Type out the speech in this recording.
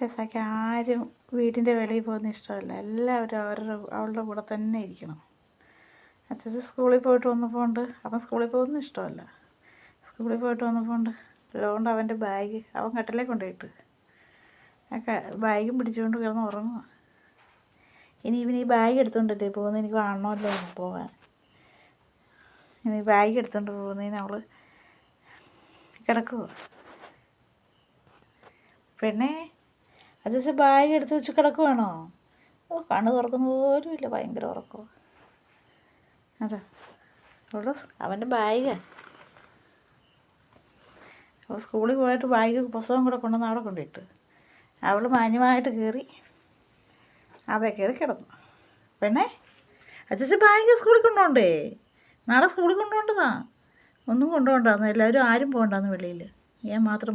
രസയ്ക്ക് ആരും വീടിൻ്റെ വെളിയിൽ പോകുന്ന ഇഷ്ടമല്ല. എല്ലാവരും അവളുടെ കൂടെ തന്നെ ഇരിക്കണം. അച്ഛൻ സ്കൂളിൽ പോയിട്ട് വന്നപ്പോണ്ട് അവൻ സ്കൂളിൽ പോകുന്ന ഇഷ്ടമല്ല. സ്കൂളിൽ പോയിട്ട് വന്നപ്പോണ്ട് അതുകൊണ്ട് അവൻ്റെ ബാഗ് അവൻ കട്ടിലേ കൊണ്ടുപോയിട്ട് ബാഗും പിടിച്ചുകൊണ്ട് കിടന്ന് ഉറങ്ങുക. ഇനി ഇവൻ ഈ ബാഗ് എടുത്തുകൊണ്ടല്ലേ പോകുന്നത്, എനിക്ക് കാണണമല്ലോ പോകാൻ. ഇനി ബാഗ് എടുത്തുകൊണ്ട് പോകുന്നതിന് അവൾ കിടക്കുക. പെണ്ണേ, അച്ഛൻ ബാഗ് എടുത്ത് വെച്ച് കിടക്കുവാണോ? ഓ, കണ്ണ് തുറക്കുന്ന പോലും ഇല്ല, ഭയങ്കര ഉറക്കവും. അതാ അവളുടെ അവൻ്റെ ബാഗ്. അവൾ സ്കൂളിൽ പോയിട്ട് ബാഗ് പുസ്തകം കൂടെ കൊണ്ടുവന്ന് അവിടെ കൊണ്ടിട്ട് അവൾ മാന്യമായിട്ട് കയറി അതേ കയറി കിടന്നു. പെണ്ണേ, അച്ഛൻ ബാഗ് സ്കൂളിൽ കൊണ്ടുപോകണ്ടേ? നാളെ സ്കൂളിൽ കൊണ്ടുപോകേണ്ടതാ. ഒന്നും കൊണ്ടുപോകണ്ടെന്ന്, എല്ലാവരും ആരും പോകണ്ടെന്ന് വെളിയിൽ, ഞാൻ മാത്രം